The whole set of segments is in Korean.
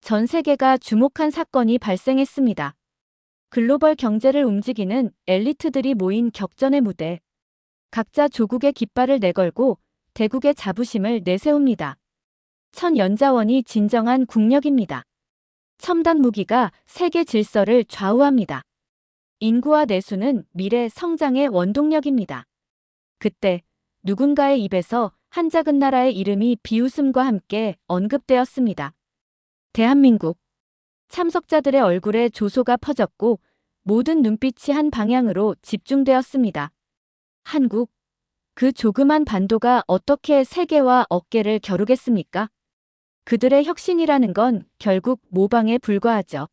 전 세계가 주목한 사건이 발생했습니다. 글로벌 경제를 움직이는 엘리트들이 모인 격전의 무대. 각자 조국의 깃발을 내걸고 대국의 자부심을 내세웁니다. 천연자원이 진정한 국력입니다. 첨단 무기가 세계 질서를 좌우합니다. 인구와 내수는 미래 성장의 원동력입니다. 그때 누군가의 입에서 한 작은 나라의 이름이 비웃음과 함께 언급되었습니다. 대한민국. 참석자들의 얼굴에 조소가 퍼졌고 모든 눈빛이 한 방향으로 집중되었습니다. 한국. 그 조그만 반도가 어떻게 세계와 어깨를 겨루겠습니까? 그들의 혁신이라는 건 결국 모방에 불과하죠.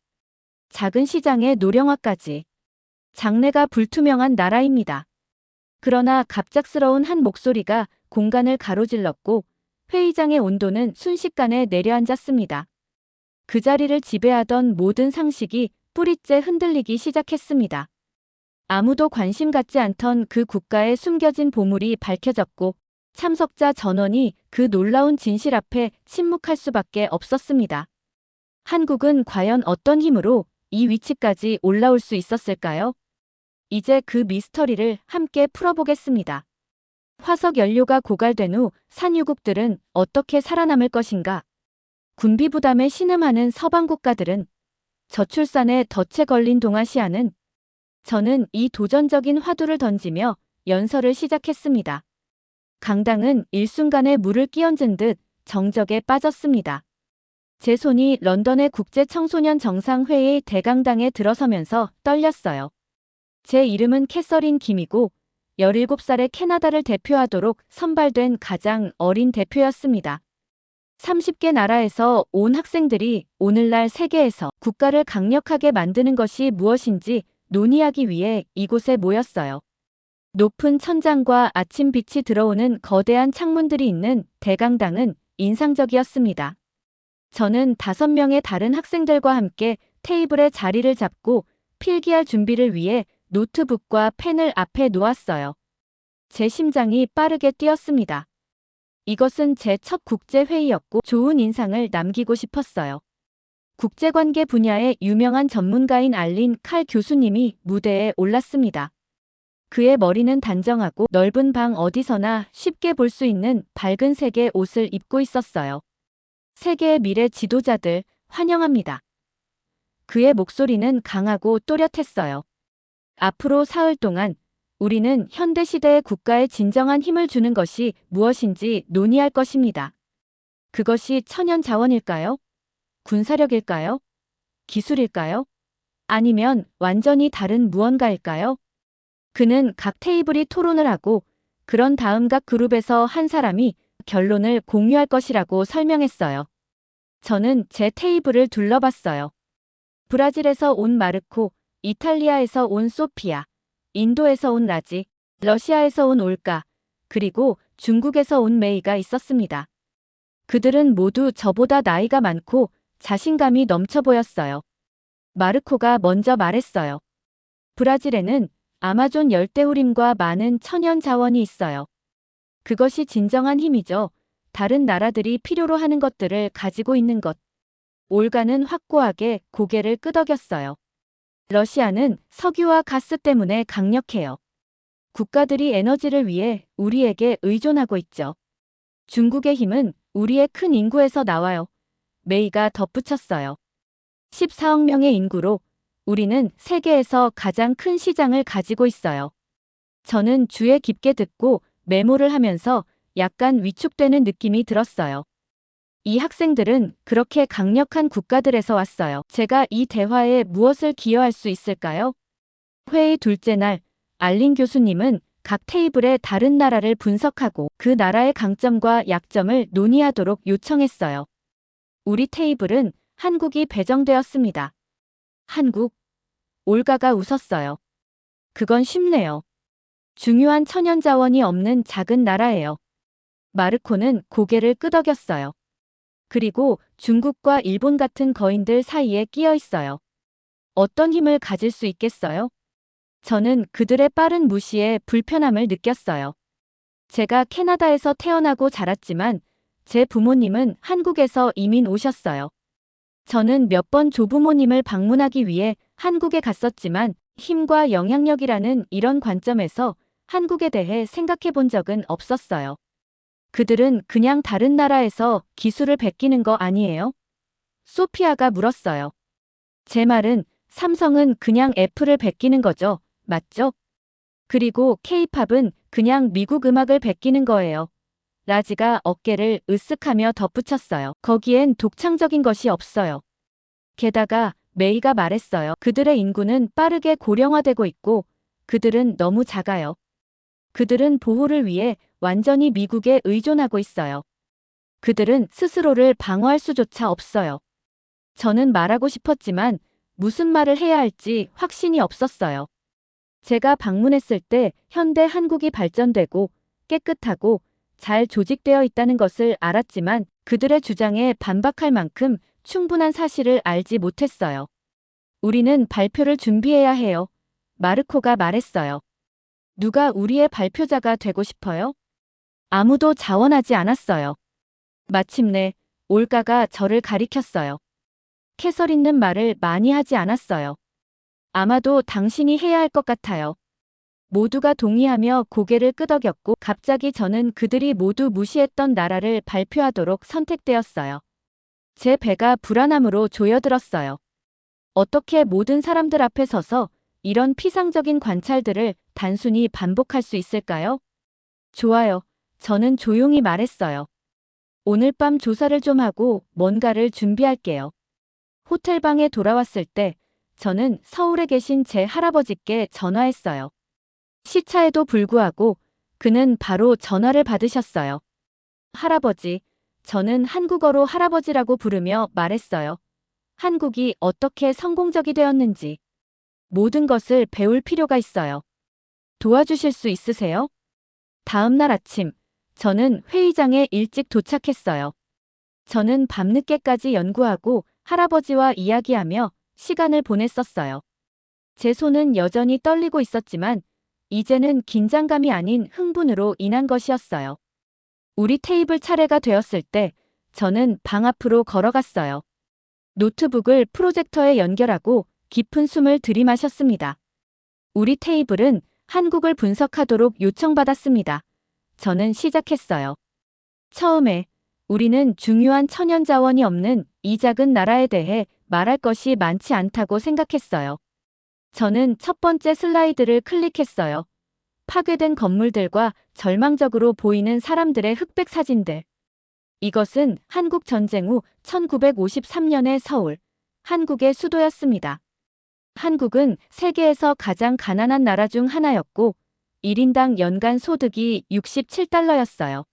작은 시장의 노령화까지. 장래가 불투명한 나라입니다. 그러나 갑작스러운 한 목소리가 공간을 가로질렀고 회의장의 온도는 순식간에 내려앉았습니다. 그 자리를 지배하던 모든 상식이 뿌리째 흔들리기 시작했습니다. 아무도 관심 갖지 않던 그 국가의 숨겨진 보물이 밝혀졌고 참석자 전원이 그 놀라운 진실 앞에 침묵할 수밖에 없었습니다. 한국은 과연 어떤 힘으로 이 위치까지 올라올 수 있었을까요? 이제 그 미스터리를 함께 풀어보겠습니다. 화석 연료가 고갈된 후 산유국들은 어떻게 살아남을 것인가? 군비 부담에 신음하는 서방 국가들은, 저출산에 덫에 걸린 동아시아는. 저는 이 도전적인 화두를 던지며 연설을 시작했습니다. 강당은 일순간에 물을 끼얹은 듯 정적에 빠졌습니다. 제 손이 런던의 국제 청소년 정상회의 대강당에 들어서면서 떨렸어요. 제 이름은 캐서린 김이고 17살의 캐나다를 대표하도록 선발된 가장 어린 대표였습니다. 30개 나라에서 온 학생들이 오늘날 세계에서 국가를 강력하게 만드는 것이 무엇인지 논의하기 위해 이곳에 모였어요. 높은 천장과 아침 빛이 들어오는 거대한 창문들이 있는 대강당은 인상적이었습니다. 저는 5명의 다른 학생들과 함께 테이블에 자리를 잡고 필기할 준비를 위해 노트북과 펜을 앞에 놓았어요. 제 심장이 빠르게 뛰었습니다. 이것은 제 첫 국제회의였고 좋은 인상을 남기고 싶었어요. 국제관계 분야의 유명한 전문가인 알린 칼 교수님이 무대에 올랐습니다. 그의 머리는 단정하고 넓은 방 어디서나 쉽게 볼 수 있는 밝은 색의 옷을 입고 있었어요. 세계의 미래 지도자들, 환영합니다. 그의 목소리는 강하고 또렷했어요. 앞으로 사흘 동안 우리는 현대시대의 국가에 진정한 힘을 주는 것이 무엇인지 논의할 것입니다. 그것이 천연자원일까요? 군사력일까요? 기술일까요? 아니면 완전히 다른 무언가일까요? 그는 각 테이블이 토론을 하고 그런 다음 각 그룹에서 한 사람이 결론을 공유할 것이라고 설명했어요. 저는 제 테이블을 둘러봤어요. 브라질에서 온 마르코, 이탈리아에서 온 소피아, 인도에서 온 라지, 러시아에서 온 올가, 그리고 중국에서 온 메이가 있었습니다. 그들은 모두 저보다 나이가 많고 자신감이 넘쳐 보였어요. 마르코가 먼저 말했어요. 브라질에는 아마존 열대우림과 많은 천연 자원이 있어요. 그것이 진정한 힘이죠. 다른 나라들이 필요로 하는 것들을 가지고 있는 것. 올가는 확고하게 고개를 끄덕였어요. 러시아는 석유와 가스 때문에 강력해요. 국가들이 에너지를 위해 우리에게 의존하고 있죠. 중국의 힘은 우리의 큰 인구에서 나와요. 메이가 덧붙였어요. 14억 명의 인구로 우리는 세계에서 가장 큰 시장을 가지고 있어요. 저는 주에 깊게 듣고 메모를 하면서 약간 위축되는 느낌이 들었어요. 이 학생들은 그렇게 강력한 국가들에서 왔어요. 제가 이 대화에 무엇을 기여할 수 있을까요? 회의 둘째 날, 알린 교수님은 각 테이블의 다른 나라를 분석하고 그 나라의 강점과 약점을 논의하도록 요청했어요. 우리 테이블은 한국이 배정되었습니다. 한국. 올가가 웃었어요. 그건 쉽네요. 중요한 천연자원이 없는 작은 나라예요. 마르코는 고개를 끄덕였어요. 그리고 중국과 일본 같은 거인들 사이에 끼어 있어요. 어떤 힘을 가질 수 있겠어요? 저는 그들의 빠른 무시에 불편함을 느꼈어요. 제가 캐나다에서 태어나고 자랐지만 제 부모님은 한국에서 이민 오셨어요. 저는 몇 번 조부모님을 방문하기 위해 한국에 갔었지만 힘과 영향력이라는 이런 관점에서 한국에 대해 생각해 본 적은 없었어요. 그들은 그냥 다른 나라에서 기술을 베끼는 거 아니에요? 소피아가 물었어요. 제 말은 삼성은 그냥 애플을 베끼는 거죠. 맞죠? 그리고 케이팝은 그냥 미국 음악을 베끼는 거예요. 라지가 어깨를 으쓱하며 덧붙였어요. 거기엔 독창적인 것이 없어요. 게다가 메이가 말했어요. 그들의 인구는 빠르게 고령화되고 있고 그들은 너무 작아요. 그들은 보호를 위해 완전히 미국에 의존하고 있어요. 그들은 스스로를 방어할 수조차 없어요. 저는 말하고 싶었지만 무슨 말을 해야 할지 확신이 없었어요. 제가 방문했을 때 현대 한국이 발전되고 깨끗하고 잘 조직되어 있다는 것을 알았지만 그들의 주장에 반박할 만큼 충분한 사실을 알지 못했어요. 우리는 발표를 준비해야 해요. 마르코가 말했어요. 누가 우리의 발표자가 되고 싶어요? 아무도 자원하지 않았어요. 마침내 올가가 저를 가리켰어요. 캐서린는 말을 많이 하지 않았어요. 아마도 당신이 해야 할 것 같아요. 모두가 동의하며 고개를 끄덕였고 갑자기 저는 그들이 모두 무시했던 나라를 발표하도록 선택되었어요. 제 배가 불안함으로 조여들었어요. 어떻게 모든 사람들 앞에 서서 이런 피상적인 관찰들을 단순히 반복할 수 있을까요? 좋아요. 저는 조용히 말했어요. 오늘 밤 조사를 좀 하고 뭔가를 준비할게요. 호텔방에 돌아왔을 때 저는 서울에 계신 제 할아버지께 전화했어요. 시차에도 불구하고 그는 바로 전화를 받으셨어요. 할아버지, 저는 한국어로 할아버지라고 부르며 말했어요. 한국이 어떻게 성공적이 되었는지 모든 것을 배울 필요가 있어요. 도와주실 수 있으세요? 다음 날 아침, 저는 회의장에 일찍 도착했어요. 저는 밤늦게까지 연구하고 할아버지와 이야기하며 시간을 보냈었어요. 제 손은 여전히 떨리고 있었지만 이제는 긴장감이 아닌 흥분으로 인한 것이었어요. 우리 테이블 차례가 되었을 때 저는 방 앞으로 걸어갔어요. 노트북을 프로젝터에 연결하고 깊은 숨을 들이마셨습니다. 우리 테이블은 한국을 분석하도록 요청받았습니다. 저는 시작했어요. 처음에 우리는 중요한 천연 자원이 없는 이 작은 나라에 대해 말할 것이 많지 않다고 생각했어요. 저는 첫 번째 슬라이드를 클릭했어요. 파괴된 건물들과 절망적으로 보이는 사람들의 흑백 사진들. 이것은 한국 전쟁 후 1953년의 서울, 한국의 수도였습니다. 한국은 세계에서 가장 가난한 나라 중 하나였고 1인당 연간 소득이 67달러였어요.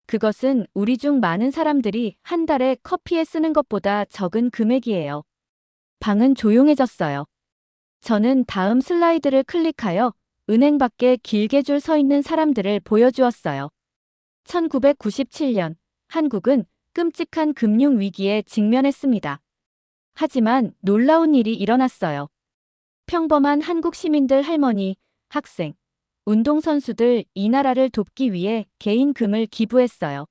그것은 우리 중 많은 사람들이 한 달에 커피에 쓰는 것보다 적은 금액이에요. 방은 조용해졌어요. 저는 다음 슬라이드를 클릭하여 은행 밖에 길게 줄 서 있는 사람들을 보여주었어요. 1997년 한국은 끔찍한 금융 위기에 직면했습니다. 하지만 놀라운 일이 일어났어요. 평범한 한국 시민들 할머니, 학생, 운동선수들 이 나라를 돕기 위해 개인금을 기부했어요.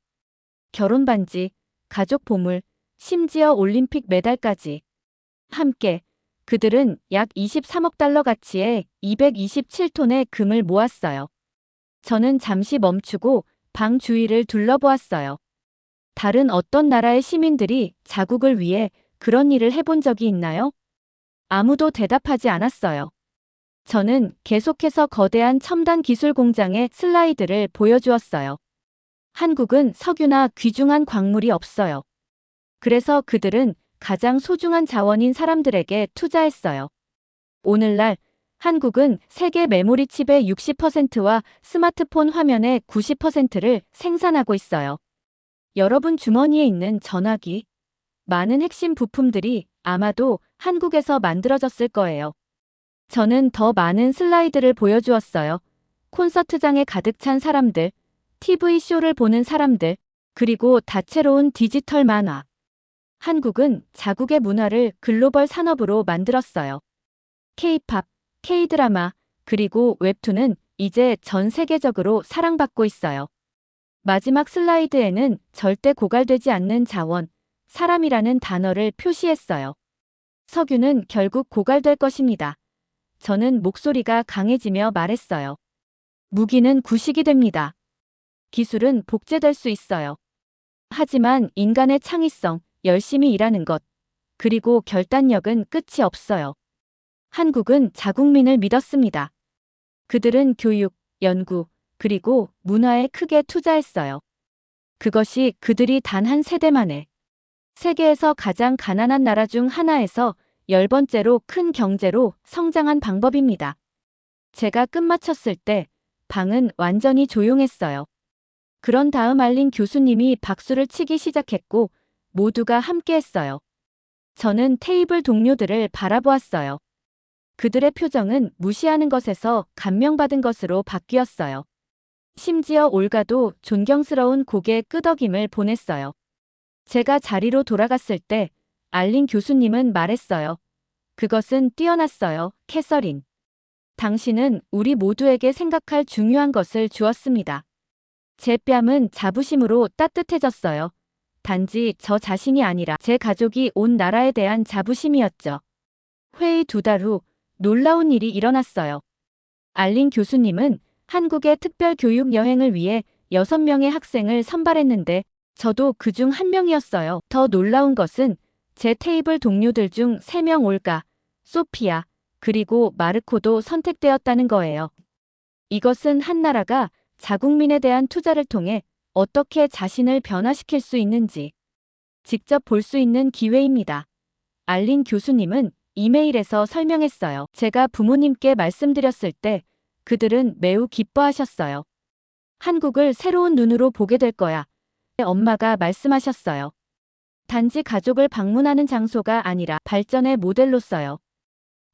결혼 반지, 가족 보물, 심지어 올림픽 메달까지. 함께 그들은 약 23억 달러 가치의 227톤의 금을 모았어요. 저는 잠시 멈추고 방 주위를 둘러보았어요. 다른 어떤 나라의 시민들이 자국을 위해 그런 일을 해본 적이 있나요? 아무도 대답하지 않았어요. 저는 계속해서 거대한 첨단 기술 공장의 슬라이드를 보여주었어요. 한국은 석유나 귀중한 광물이 없어요. 그래서 그들은 가장 소중한 자원인 사람들에게 투자했어요. 오늘날 한국은 세계 메모리 칩의 60%와 스마트폰 화면의 90%를 생산하고 있어요. 여러분 주머니에 있는 전화기, 많은 핵심 부품들이 아마도 한국에서 만들어졌을 거예요. 저는 더 많은 슬라이드를 보여주었어요. 콘서트장에 가득 찬 사람들, TV쇼를 보는 사람들, 그리고 다채로운 디지털 만화. 한국은 자국의 문화를 글로벌 산업으로 만들었어요. K-팝, K-드라마, 그리고 웹툰은 이제 전 세계적으로 사랑받고 있어요. 마지막 슬라이드에는 절대 고갈되지 않는 자원, 사람이라는 단어를 표시했어요. 석유는 결국 고갈될 것입니다. 저는 목소리가 강해지며 말했어요. 무기는 구식이 됩니다. 기술은 복제될 수 있어요. 하지만 인간의 창의성, 열심히 일하는 것, 그리고 결단력은 끝이 없어요. 한국은 자국민을 믿었습니다. 그들은 교육, 연구, 그리고 문화에 크게 투자했어요. 그것이 그들이 단 한 세대 만에 세계에서 가장 가난한 나라 중 하나에서 10번째로 큰 경제로 성장한 방법입니다. 제가 끝마쳤을 때 방은 완전히 조용했어요. 그런 다음 알린 교수님이 박수를 치기 시작했고 모두가 함께했어요. 저는 테이블 동료들을 바라보았어요. 그들의 표정은 무시하는 것에서 감명받은 것으로 바뀌었어요. 심지어 올가도 존경스러운 고개 끄덕임을 보냈어요. 제가 자리로 돌아갔을 때 알린 교수님은 말했어요. 그것은 뛰어났어요, 캐서린. 당신은 우리 모두에게 생각할 중요한 것을 주었습니다. 제 뺨은 자부심으로 따뜻해졌어요. 단지 저 자신이 아니라 제 가족이 온 나라에 대한 자부심이었죠. 회의 2달 후 놀라운 일이 일어났어요. 알린 교수님은 한국의 특별 교육 여행을 위해 6명의 학생을 선발했는데 저도 그중 한 명이었어요. 더 놀라운 것은 제 테이블 동료들 중 3명 올가, 소피아, 그리고 마르코도 선택되었다는 거예요. 이것은 한 나라가 자국민에 대한 투자를 통해 어떻게 자신을 변화시킬 수 있는지 직접 볼 수 있는 기회입니다. 알린 교수님은 이메일에서 설명했어요. 제가 부모님께 말씀드렸을 때 그들은 매우 기뻐하셨어요. 한국을 새로운 눈으로 보게 될 거야. 엄마가 말씀하셨어요. 단지 가족을 방문하는 장소가 아니라 발전의 모델로서요.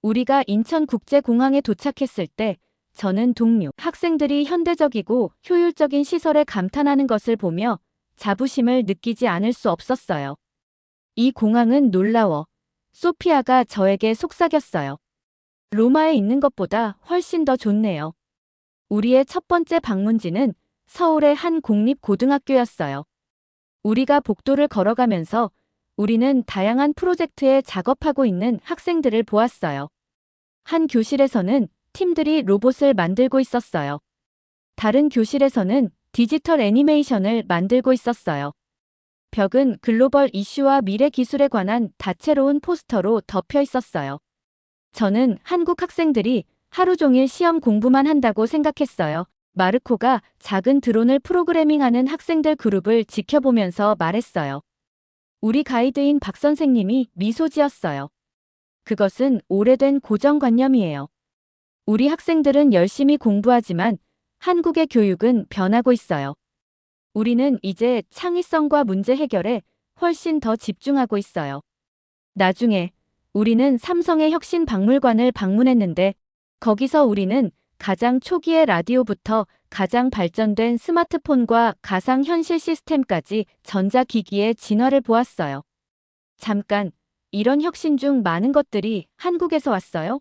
우리가 인천국제공항에 도착했을 때 저는 동료 학생들이 현대적이고 효율적인 시설에 감탄하는 것을 보며 자부심을 느끼지 않을 수 없었어요. 이 공항은 놀라워. 소피아가 저에게 속삭였어요. 로마에 있는 것보다 훨씬 더 좋네요. 우리의 첫 번째 방문지는 서울의 한 공립고등학교였어요. 우리가 복도를 걸어가면서 우리는 다양한 프로젝트에 작업하고 있는 학생들을 보았어요. 한 교실에서는 팀들이 로봇을 만들고 있었어요. 다른 교실에서는 디지털 애니메이션을 만들고 있었어요. 벽은 글로벌 이슈와 미래 기술에 관한 다채로운 포스터로 덮여 있었어요. 저는 한국 학생들이 하루 종일 시험 공부만 한다고 생각했어요. 마르코가 작은 드론을 프로그래밍하는 학생들 그룹을 지켜보면서 말했어요. 우리 가이드인 박 선생님이 미소 지었어요. 그것은 오래된 고정관념이에요. 우리 학생들은 열심히 공부하지만 한국의 교육은 변하고 있어요. 우리는 이제 창의성과 문제 해결에 훨씬 더 집중하고 있어요. 나중에 우리는 삼성의 혁신 박물관을 방문했는데 거기서 우리는 가장 초기의 라디오부터 가장 발전된 스마트폰과 가상현실 시스템까지 전자기기의 진화를 보았어요. 잠깐, 이런 혁신 중 많은 것들이 한국에서 왔어요?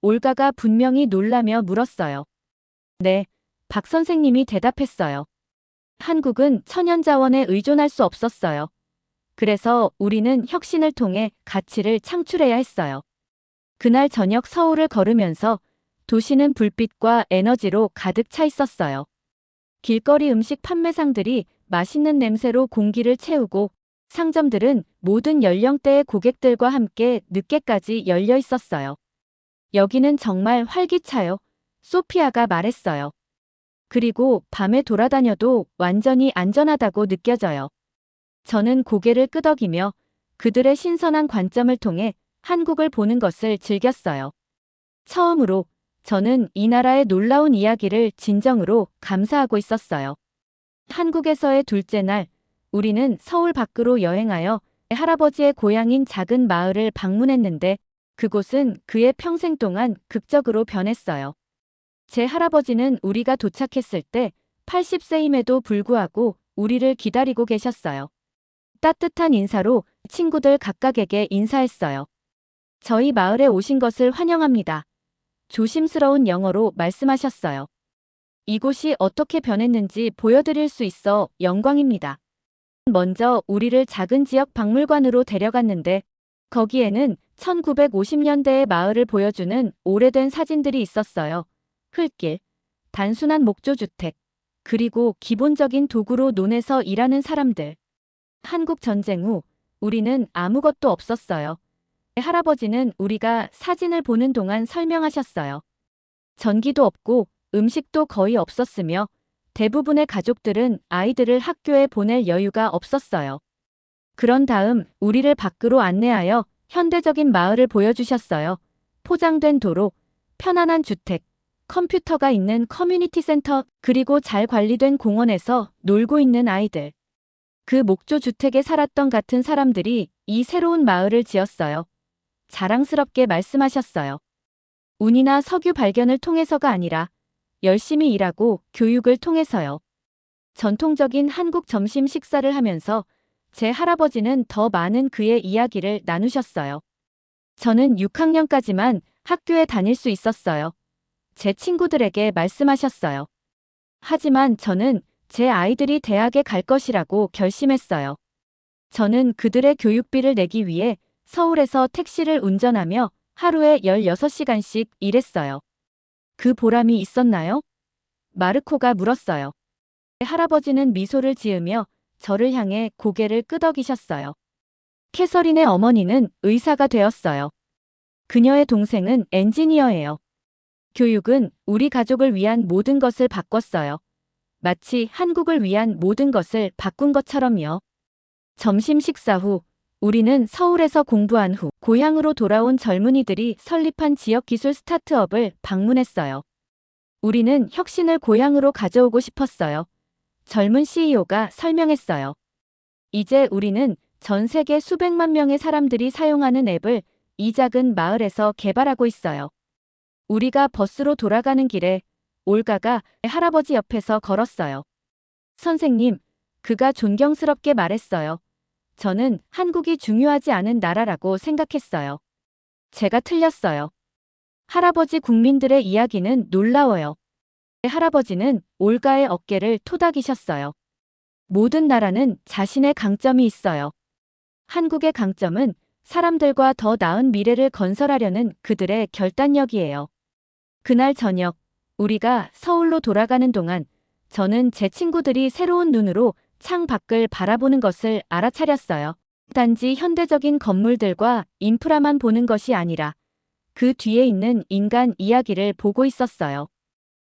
올가가 분명히 놀라며 물었어요. 네, 박 선생님이 대답했어요. 한국은 천연자원에 의존할 수 없었어요. 그래서 우리는 혁신을 통해 가치를 창출해야 했어요. 그날 저녁 서울을 걸으면서 도시는 불빛과 에너지로 가득 차 있었어요. 길거리 음식 판매상들이 맛있는 냄새로 공기를 채우고 상점들은 모든 연령대의 고객들과 함께 늦게까지 열려 있었어요. 여기는 정말 활기차요. 소피아가 말했어요. 그리고 밤에 돌아다녀도 완전히 안전하다고 느껴져요. 저는 고개를 끄덕이며 그들의 신선한 관점을 통해 한국을 보는 것을 즐겼어요. 처음으로 저는 이 나라의 놀라운 이야기를 진정으로 감사하고 있었어요. 한국에서의 둘째 날, 우리는 서울 밖으로 여행하여 할아버지의 고향인 작은 마을을 방문했는데 그곳은 그의 평생 동안 극적으로 변했어요. 제 할아버지는 우리가 도착했을 때 80세임에도 불구하고 우리를 기다리고 계셨어요. 따뜻한 인사로 친구들 각각에게 인사했어요. 저희 마을에 오신 것을 환영합니다. 조심스러운 영어로 말씀하셨어요. 이곳이 어떻게 변했는지 보여드릴 수 있어 영광입니다. 먼저 우리를 작은 지역 박물관으로 데려갔는데 거기에는 1950년대의 마을을 보여주는 오래된 사진들이 있었어요. 흙길, 단순한 목조주택, 그리고 기본적인 도구로 논에서 일하는 사람들. 한국 전쟁 후 우리는 아무것도 없었어요. 할아버지는 우리가 사진을 보는 동안 설명하셨어요. 전기도 없고 음식도 거의 없었으며 대부분의 가족들은 아이들을 학교에 보낼 여유가 없었어요. 그런 다음 우리를 밖으로 안내하여 현대적인 마을을 보여주셨어요. 포장된 도로, 편안한 주택, 컴퓨터가 있는 커뮤니티 센터, 그리고 잘 관리된 공원에서 놀고 있는 아이들. 그 목조 주택에 살았던 같은 사람들이 이 새로운 마을을 지었어요. 자랑스럽게 말씀하셨어요. 운이나 석유 발견을 통해서가 아니라 열심히 일하고 교육을 통해서요. 전통적인 한국 점심 식사를 하면서 제 할아버지는 더 많은 그의 이야기를 나누셨어요. 저는 6학년까지만 학교에 다닐 수 있었어요. 제 친구들에게 말씀하셨어요. 하지만 저는 제 아이들이 대학에 갈 것이라고 결심했어요. 저는 그들의 교육비를 내기 위해 서울에서 택시를 운전하며 하루에 16시간씩 일했어요. 그 보람이 있었나요? 마르코가 물었어요. 할아버지는 미소를 지으며 저를 향해 고개를 끄덕이셨어요. 캐서린의 어머니는 의사가 되었어요. 그녀의 동생은 엔지니어예요. 교육은 우리 가족을 위한 모든 것을 바꿨어요. 마치 한국을 위한 모든 것을 바꾼 것처럼요. 점심 식사 후 우리는 서울에서 공부한 후 고향으로 돌아온 젊은이들이 설립한 지역기술 스타트업을 방문했어요. 우리는 혁신을 고향으로 가져오고 싶었어요. 젊은 CEO가 설명했어요. 이제 우리는 전 세계 수백만 명의 사람들이 사용하는 앱을 이 작은 마을에서 개발하고 있어요. 우리가 버스로 돌아가는 길에 올가가 할아버지 옆에서 걸었어요. 선생님, 그가 존경스럽게 말했어요. 저는 한국이 중요하지 않은 나라라고 생각했어요. 제가 틀렸어요. 할아버지 국민들의 이야기는 놀라워요. 할아버지는 올가의 어깨를 토닥이셨어요. 모든 나라는 자신의 강점이 있어요. 한국의 강점은 사람들과 더 나은 미래를 건설하려는 그들의 결단력이에요. 그날 저녁, 우리가 서울로 돌아가는 동안 저는 제 친구들이 새로운 눈으로 창 밖을 바라보는 것을 알아차렸어요. 단지 현대적인 건물들과 인프라만 보는 것이 아니라 그 뒤에 있는 인간 이야기를 보고 있었어요.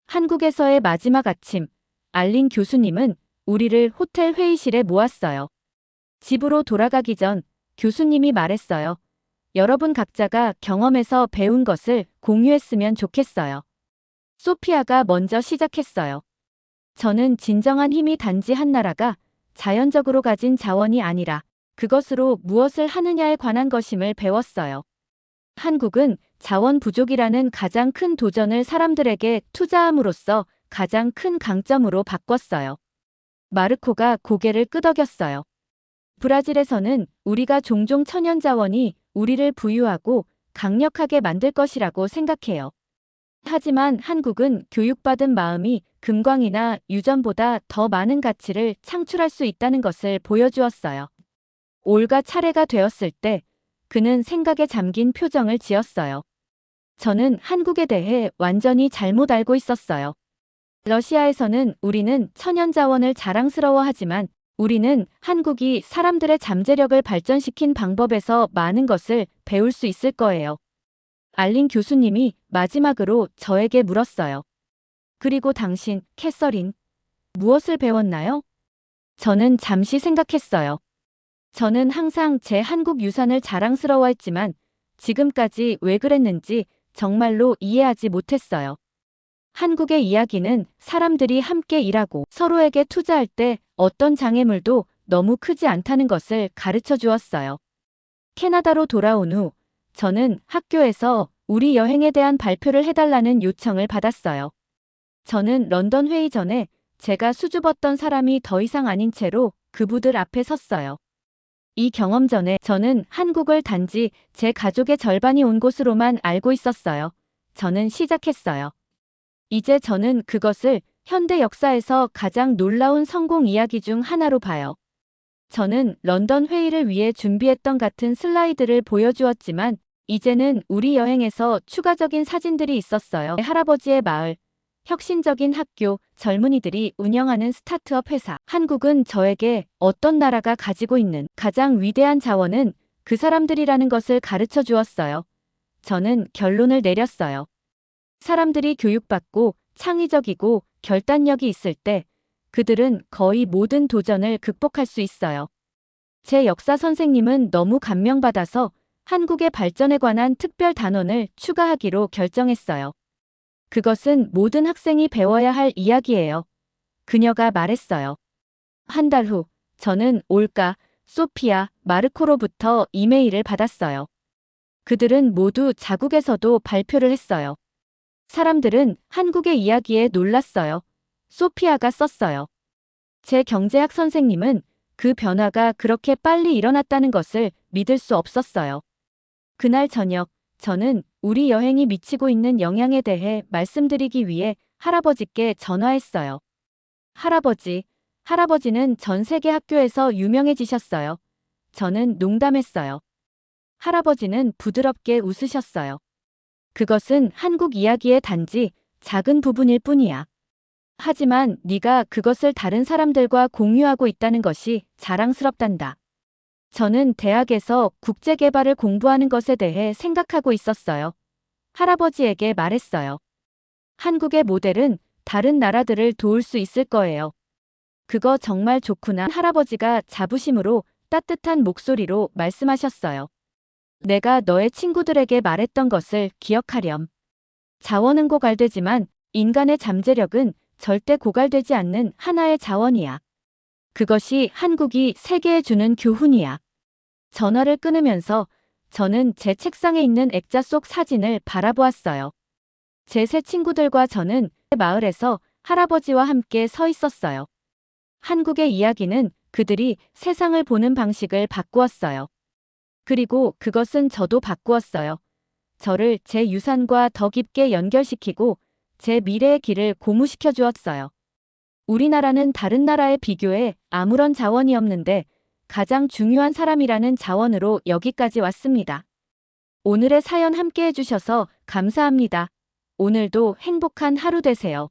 한국에서의 마지막 아침, 알린 교수님은 우리를 호텔 회의실에 모았어요. 집으로 돌아가기 전 교수님이 말했어요. 여러분 각자가 경험에서 배운 것을 공유했으면 좋겠어요. 소피아가 먼저 시작했어요. 저는 진정한 힘이 단지 한 나라가 자연적으로 가진 자원이 아니라 그것으로 무엇을 하느냐에 관한 것임을 배웠어요. 한국은 자원 부족이라는 가장 큰 도전을 사람들에게 투자함으로써 가장 큰 강점으로 바꿨어요. 마르코가 고개를 끄덕였어요. 브라질에서는 우리가 종종 천연 자원이 우리를 부유하고 강력하게 만들 것이라고 생각해요. 하지만 한국은 교육받은 마음이 금광이나 유전보다 더 많은 가치를 창출할 수 있다는 것을 보여주었어요. 올가 차례가 되었을 때 그는 생각에 잠긴 표정을 지었어요. 저는 한국에 대해 완전히 잘못 알고 있었어요. 러시아에서는 우리는 천연 자원을 자랑스러워하지만 우리는 한국이 사람들의 잠재력을 발전시킨 방법에서 많은 것을 배울 수 있을 거예요. 알린 교수님이 마지막으로 저에게 물었어요. 그리고 당신, 캐서린, 무엇을 배웠나요? 저는 잠시 생각했어요. 저는 항상 제 한국 유산을 자랑스러워했지만 지금까지 왜 그랬는지 정말로 이해하지 못했어요. 한국의 이야기는 사람들이 함께 일하고 서로에게 투자할 때 어떤 장애물도 너무 크지 않다는 것을 가르쳐 주었어요. 캐나다로 돌아온 후 저는 학교에서 우리 여행에 대한 발표를 해달라는 요청을 받았어요. 저는 런던 회의 전에 제가 수줍었던 사람이 더 이상 아닌 채로 그부들 앞에 섰어요. 이 경험 전에 저는 한국을 단지 제 가족의 절반이 온 곳으로만 알고 있었어요. 저는 시작했어요. 이제 저는 그것을 현대 역사에서 가장 놀라운 성공 이야기 중 하나로 봐요. 저는 런던 회의를 위해 준비했던 같은 슬라이드를 보여주었지만 이제는 우리 여행에서 추가적인 사진들이 있었어요. 할아버지의 마을, 혁신적인 학교, 젊은이들이 운영하는 스타트업 회사. 한국은 저에게 어떤 나라가 가지고 있는 가장 위대한 자원은 그 사람들이라는 것을 가르쳐 주었어요. 저는 결론을 내렸어요. 사람들이 교육받고 창의적이고 결단력이 있을 때 그들은 거의 모든 도전을 극복할 수 있어요. 제 역사 선생님은 너무 감명받아서 한국의 발전에 관한 특별 단원을 추가하기로 결정했어요. 그것은 모든 학생이 배워야 할 이야기예요. 그녀가 말했어요. 한 달 후, 저는 올가, 소피아, 마르코로부터 이메일을 받았어요. 그들은 모두 자국에서도 발표를 했어요. 사람들은 한국의 이야기에 놀랐어요. 소피아가 썼어요. 제 경제학 선생님은 그 변화가 그렇게 빨리 일어났다는 것을 믿을 수 없었어요. 그날 저녁, 저는 우리 여행이 미치고 있는 영향에 대해 말씀드리기 위해 할아버지께 전화했어요. 할아버지는 전 세계 학교에서 유명해지셨어요. 저는 농담했어요. 할아버지는 부드럽게 웃으셨어요. 그것은 한국 이야기의 단지 작은 부분일 뿐이야. 하지만 네가 그것을 다른 사람들과 공유하고 있다는 것이 자랑스럽단다. 저는 대학에서 국제개발을 공부하는 것에 대해 생각하고 있었어요. 할아버지에게 말했어요. 한국의 모델은 다른 나라들을 도울 수 있을 거예요. 그거 정말 좋구나. 할아버지가 자부심으로 따뜻한 목소리로 말씀하셨어요. 내가 너의 친구들에게 말했던 것을 기억하렴. 자원은 고갈되지만 인간의 잠재력은 절대 고갈되지 않는 하나의 자원이야. 그것이 한국이 세계에 주는 교훈이야. 전화를 끊으면서 저는 제 책상에 있는 액자 속 사진을 바라보았어요. 제 새 친구들과 저는 마을에서 할아버지와 함께 서 있었어요. 한국의 이야기는 그들이 세상을 보는 방식을 바꾸었어요. 그리고 그것은 저도 바꾸었어요. 저를 제 유산과 더 깊게 연결시키고 제 미래의 길을 고무시켜 주었어요. 우리나라는 다른 나라에 비교해 아무런 자원이 없는데 가장 중요한 사람이라는 자원으로 여기까지 왔습니다. 오늘의 사연 함께 해주셔서 감사합니다. 오늘도 행복한 하루 되세요.